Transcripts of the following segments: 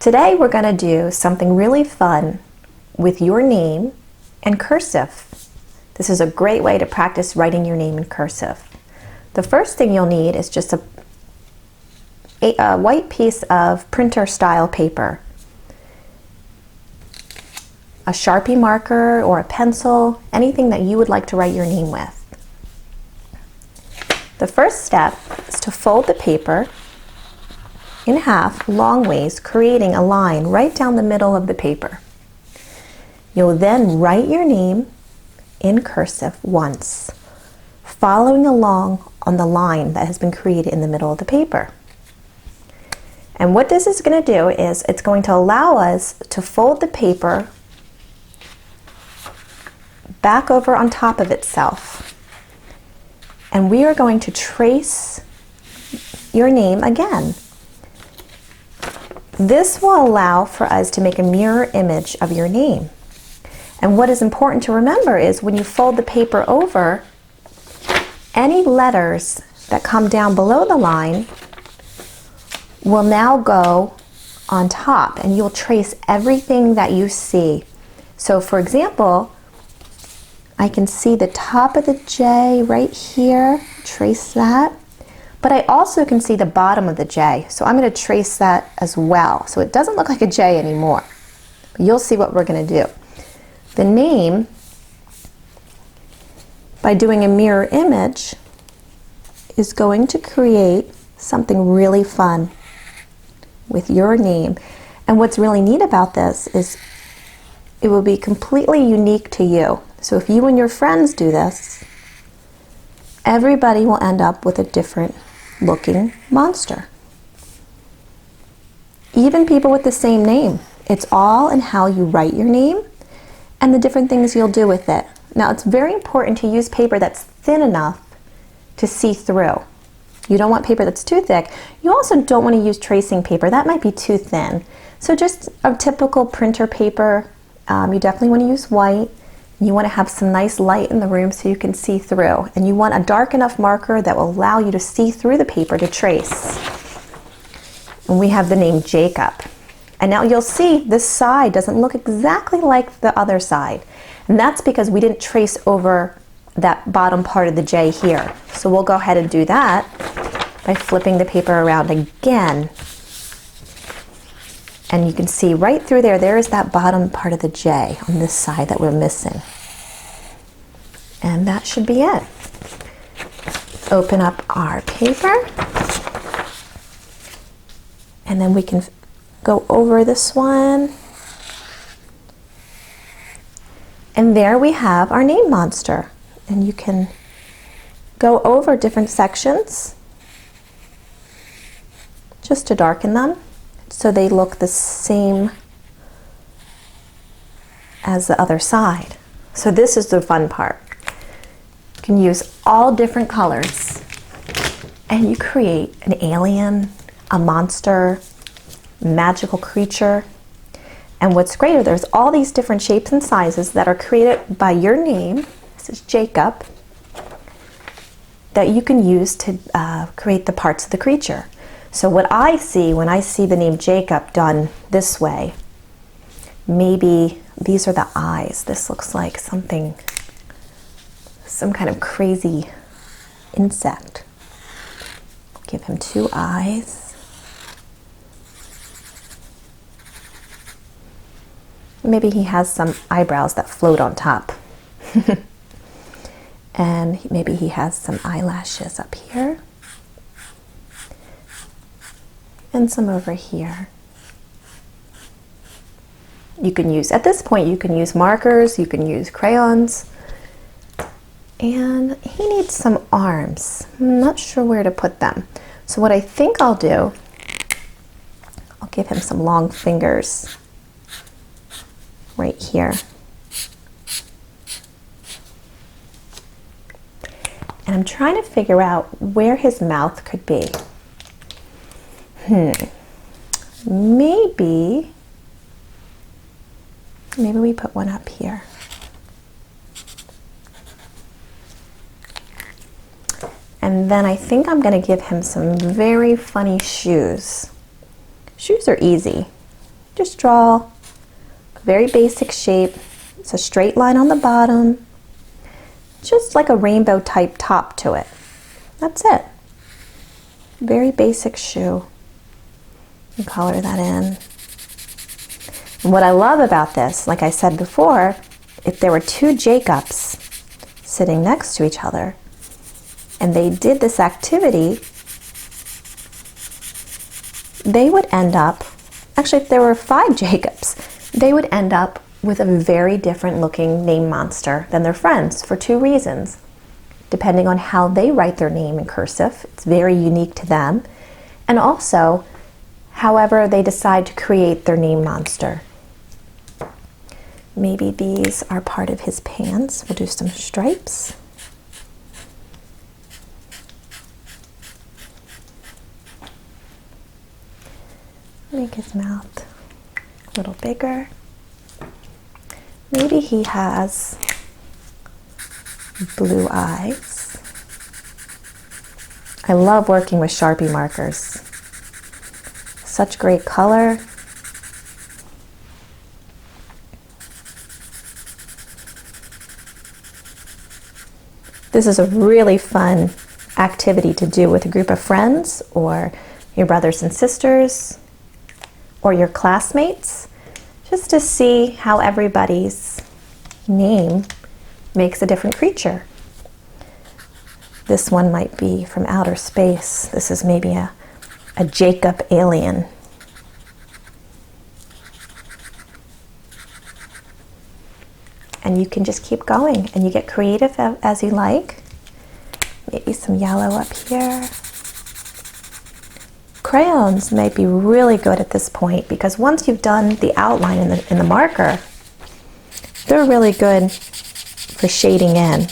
Today we're going to do something really fun with your name and cursive. This is a great way to practice writing your name in cursive. The first thing you'll need is just a white piece of printer style paper, a Sharpie marker or a pencil, anything that you would like to write your name with. The first step is to fold the paper in half long ways, creating a line right down the middle of the paper. You'll then write your name in cursive once, following along on the line that has been created in the middle of the paper. And what this is going to do is it's going to allow us to fold the paper back over on top of itself. And we are going to trace your name again. This will allow for us to make a mirror image of your name. And what is important to remember is when you fold the paper over, any letters that come down below the line will now go on top, and you'll trace everything that you see. So for example, I can see the top of the J right here, trace that. But I also can see the bottom of the J, so I'm going to trace that as well. So it doesn't look like a J anymore. But you'll see what we're going to do. The name, by doing a mirror image, is going to create something really fun with your name. And what's really neat about this is it will be completely unique to you. So if you and your friends do this, everybody will end up with a different looking monster. Even people with the same name. It's all in how you write your name and the different things you'll do with it. Now, it's very important to use paper that's thin enough to see through. You don't want paper that's too thick. You also don't want to use tracing paper. That might be too thin. So just a typical printer paper. You definitely want to use white. You want to have some nice light in the room so you can see through. And you want a dark enough marker that will allow you to see through the paper to trace. And we have the name Jacob. And now you'll see this side doesn't look exactly like the other side. And that's because we didn't trace over that bottom part of the J here. So we'll go ahead and do that by flipping the paper around again. And you can see right through there, there is that bottom part of the J on this side that we're missing. And that should be it. Open up our paper. And then we can go over this one. And there we have our name monster. And you can go over different sections just to darken them, so they look the same as the other side. So this is the fun part. You can use all different colors and you create an alien, a monster, magical creature. And what's great is there's all these different shapes and sizes that are created by your name. This is Jacob, that you can use to create the parts of the creature. So what I see when I see the name Jacob done this way, maybe these are the eyes. This looks like something, some kind of crazy insect. Give him two eyes. Maybe he has some eyebrows that float on top. And maybe he has some eyelashes up here. And some over here. You can use, at this point, you can use markers, you can use crayons. And he needs some arms. I'm not sure where to put them. So what I think I'll do, I'll give him some long fingers right here. And I'm trying to figure out where his mouth could be. Maybe we put one up here. And then I think I'm going to give him some very funny shoes. Shoes are easy. Just draw a very basic shape. It's a straight line on the bottom, just like a rainbow type top to it. That's it. Very basic shoe. You color that in. And what I love about this, like I said before, if there were two Jacobs sitting next to each other and they did this activity, they would end up, actually if there were 5 Jacobs, they would end up with a very different looking name monster than their friends for 2 reasons. Depending on how they write their name in cursive, it's very unique to them, and also however they decide to create their name monster. Maybe these are part of his pants. We'll do some stripes. Make his mouth a little bigger. Maybe he has blue eyes. I love working with Sharpie markers. Such great color. This is a really fun activity to do with a group of friends or your brothers and sisters or your classmates, just to see how everybody's name makes a different creature. This one might be from outer space. This is maybe a Jacob alien. And you can just keep going and you get creative as you like. Maybe some yellow up here. Crayons might be really good at this point because once you've done the outline in the marker, they're really good for shading in.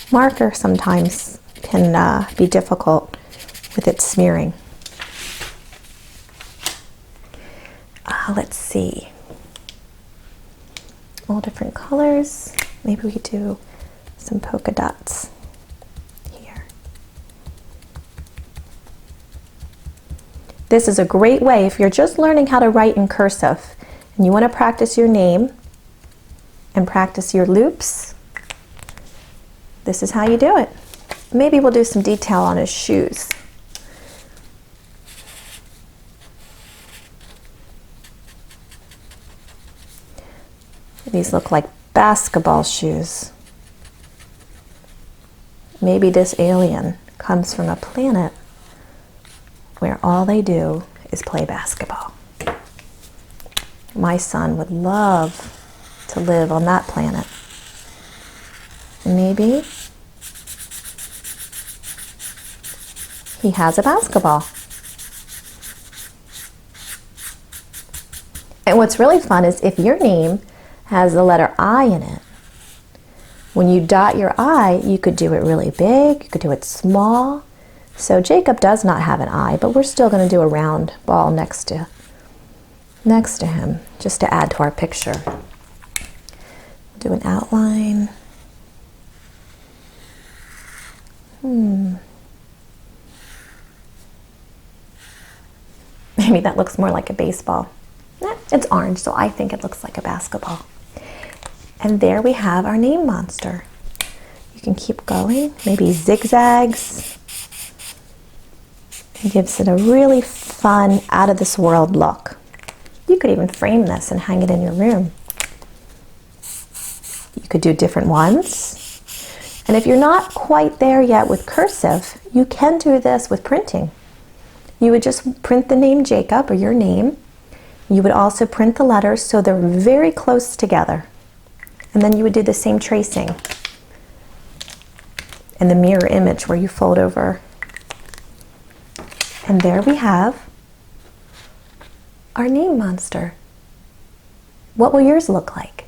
Marker sometimes can be difficult with its smearing. Let's see. All different colors. Maybe we do some polka dots here. This is a great way if you're just learning how to write in cursive and you want to practice your name and practice your loops. This is how you do it. Maybe we'll do some detail on his shoes. These look like basketball shoes. Maybe this alien comes from a planet where all they do is play basketball. My son would love to live on that planet. Maybe he has a basketball. And what's really fun is if your name has the letter I in it, when you dot your I, you could do it really big, you could do it small. So Jacob does not have an I, but we're still going to do a round ball next to him, just to add to our picture. Do an outline. Maybe that looks more like a baseball. It's orange, so I think it looks like a basketball. And there we have our name monster. You can keep going, maybe zigzags. It gives it a really fun, out of this world look. You could even frame this and hang it in your room. You could do different ones. And if you're not quite there yet with cursive, you can do this with printing. You would just print the name Jacob or your name. You would also print the letters so they're very close together. And then you would do the same tracing in the mirror image where you fold over. And there we have our name monster. What will yours look like?